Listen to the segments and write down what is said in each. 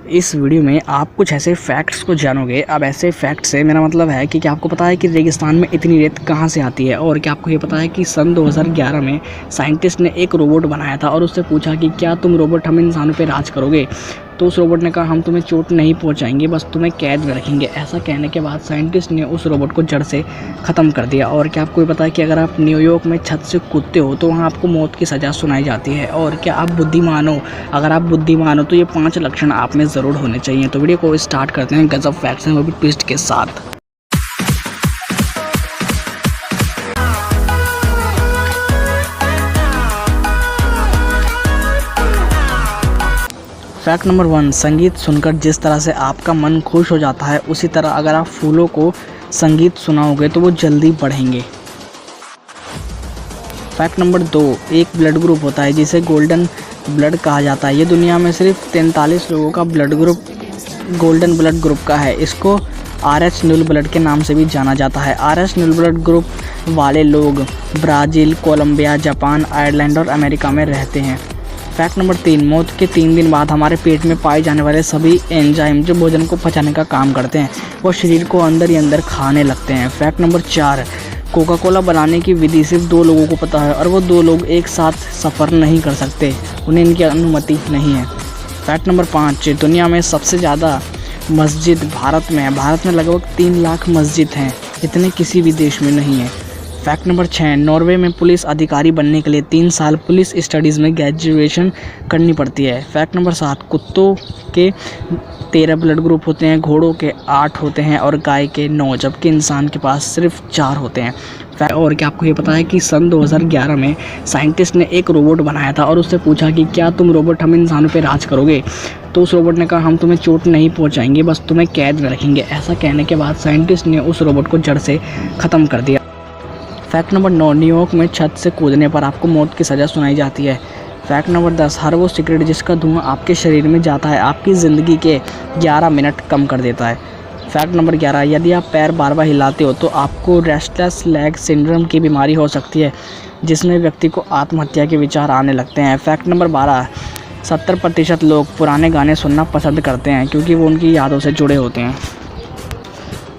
इस वीडियो में आप कुछ ऐसे फैक्ट्स को जानोगे। अब ऐसे फैक्ट से मेरा मतलब है कि क्या आपको पता है कि रेगिस्तान में इतनी रेत कहाँ से आती है, और क्या आपको ये पता है कि सन 2011 में साइंटिस्ट ने एक रोबोट बनाया था और उससे पूछा कि क्या तुम रोबोट हम इंसानों पे राज करोगे। तो उस रोबोट ने कहा हम तुम्हें चोट नहीं पहुंचाएंगे, बस तुम्हें कैद में रखेंगे। ऐसा कहने के बाद साइंटिस्ट ने उस रोबोट को जड़ से ख़त्म कर दिया। और क्या आपको ये पता है कि अगर आप न्यूयॉर्क में छत से कूदते हो तो वहाँ आपको मौत की सज़ा सुनाई जाती है। और क्या आप बुद्धिमान हो? अगर आप बुद्धिमान हो तो ये 5 लक्षण आप में ज़रूर होने चाहिए। तो वीडियो को स्टार्ट करते हैं गजब फैक्ट्स हैं, वो भी ट्विस्ट के साथ। फैक्ट नंबर 1, संगीत सुनकर जिस तरह से आपका मन खुश हो जाता है, उसी तरह अगर आप फूलों को संगीत सुनाओगे तो वो जल्दी बढ़ेंगे। फैक्ट नंबर 2, एक ब्लड ग्रुप होता है जिसे गोल्डन ब्लड कहा जाता है। ये दुनिया में सिर्फ 43 लोगों का blood group golden blood group का है। इसको RH नील ब्लड के नाम से भी जाना जाता है। RH नील ब्लड ग्रुप वाले लोग ब्राज़ील, कोलंबिया, जापान, आयरलैंड और अमेरिका में रहते हैं। फैक्ट नंबर 3, मौत के 3 दिन बाद हमारे पेट में पाए जाने वाले सभी एंजाइम जो भोजन को पचाने का काम करते हैं, वो शरीर को अंदर ही अंदर खाने लगते हैं। फैक्ट नंबर 4, कोका कोला बनाने की विधि सिर्फ 2 लोगों को पता है और वो 2 लोग एक साथ सफ़र नहीं कर सकते, उन्हें इनकी अनुमति नहीं है। फैक्ट नंबर 5, दुनिया में सबसे ज़्यादा मस्जिद भारत में है। भारत में लगभग 3 लाख मस्जिद हैं, इतने किसी भी देश में नहीं है। फैक्ट नंबर 6, नॉर्वे में पुलिस अधिकारी बनने के लिए 3 साल पुलिस स्टडीज़ में ग्रेजुएशन करनी पड़ती है। फैक्ट नंबर 7, कुत्तों के 13 ब्लड ग्रुप होते हैं, घोड़ों के 8 होते हैं और गाय के 9, जबकि इंसान के पास सिर्फ 4 होते हैं। और क्या आपको ये पता है कि सन 2011 में साइंटिस्ट ने एक रोबोट बनाया था और उससे पूछा कि क्या तुम रोबोट हम इंसानों पे राज करोगे। तो उस रोबोट ने कहा हम तुम्हें चोट नहीं पहुंचाएंगे, बस तुम्हें कैद में रखेंगे। ऐसा कहने के बाद साइंटिस्ट ने उस रोबोट को जड़ से ख़त्म कर दिया। फैक्ट नंबर 9, न्यूयॉर्क में छत से कूदने पर आपको मौत की सज़ा सुनाई जाती है। फैक्ट नंबर 10, हर वो सिगरेट जिसका धुआं आपके शरीर में जाता है आपकी ज़िंदगी के 11 मिनट कम कर देता है। फैक्ट नंबर 11, यदि आप पैर बार बार हिलाते हो तो आपको रेस्टलेस लेग सिंड्रोम की बीमारी हो सकती है, जिसमें व्यक्ति को आत्महत्या के विचार आने लगते हैं। फैक्ट नंबर 12, 70% लोग पुराने गाने सुनना पसंद करते हैं क्योंकि वो उनकी यादों से जुड़े होते हैं।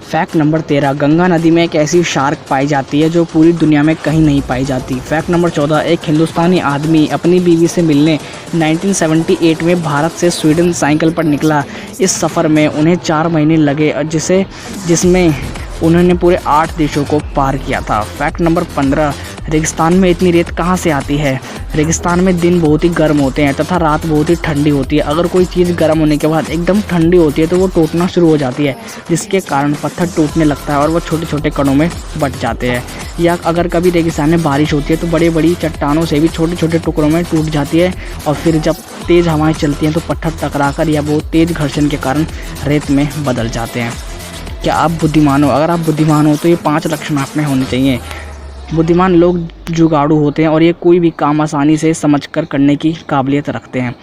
फैक्ट नंबर 13, गंगा नदी में एक ऐसी शार्क पाई जाती है जो पूरी दुनिया में कहीं नहीं पाई जाती। फैक्ट नंबर 14, एक हिंदुस्तानी आदमी अपनी बीवी से मिलने 1978 में भारत से स्वीडन साइकिल पर निकला। इस सफ़र में उन्हें 4 महीने लगे जिसमें उन्होंने पूरे 8 देशों को पार किया था। फैक्ट नंबर 15, रेगिस्तान में इतनी रेत कहाँ से आती है। रेगिस्तान में दिन बहुत ही गर्म होते हैं तथा रात बहुत ही ठंडी होती है। अगर कोई चीज़ गर्म होने के बाद एकदम ठंडी होती है तो वो टूटना शुरू हो जाती है, जिसके कारण पत्थर टूटने लगता है और वो छोटे छोटे कणों में बट जाते हैं। या अगर कभी रेगिस्तान में बारिश होती है तो बड़ी बड़ी चट्टानों से भी छोटे छोटे टुकड़ों में टूट जाती है, और फिर जब तेज़ हवाएँ चलती हैं तो पत्थर टकराकर या बहुत तेज़ घर्षण के कारण रेत में बदल जाते हैं। क्या आप बुद्धिमान हो? अगर आप बुद्धिमान हो तो ये 5 लक्षण आप में होने चाहिए। बुद्धिमान लोग जुगाड़ू होते हैं और ये कोई भी काम आसानी से समझकर करने की काबिलियत रखते हैं।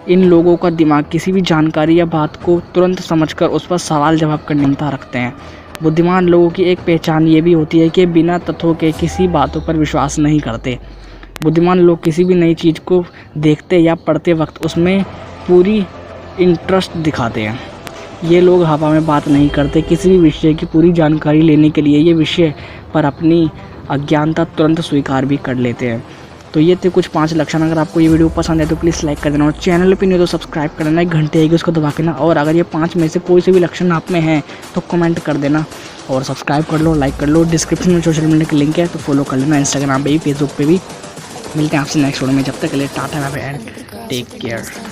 इन लोगों का दिमाग किसी भी जानकारी या बात को तुरंत समझकर उस पर सवाल जवाब करने की क्षमता रखते हैं। बुद्धिमान लोगों की एक पहचान ये भी होती है कि बिना तथ्यों के किसी बातों पर विश्वास नहीं करते। बुद्धिमान लोग किसी भी नई चीज़ को देखते या पढ़ते वक्त उसमें पूरी इंटरेस्ट दिखाते हैं। ये लोग हवा में बात नहीं करते। किसी भी विषय की पूरी जानकारी लेने के लिए ये विषय पर अपनी अज्ञानता तुरंत स्वीकार भी कर लेते हैं। तो ये थे कुछ 5 लक्षण। अगर आपको ये वीडियो पसंद है तो प्लीज़ लाइक कर देना, और चैनल पे नहीं हो तो सब्सक्राइब कर देना, एक घंटे आएगी उसको दबा के ना। और अगर ये 5 में से कोई से भी लक्षण आप में हैं तो कमेंट कर देना और सब्सक्राइब कर लो, लाइक कर लो। डिस्क्रिप्शन में सोशल मीडिया की लिंक है तो फॉलो कर लेना, इंस्टाग्राम पे भी, फेसबुक पे भी। मिलते हैं आपसे नेक्स्ट वीडियो में, जब तक के लिए tata bye bye and take care.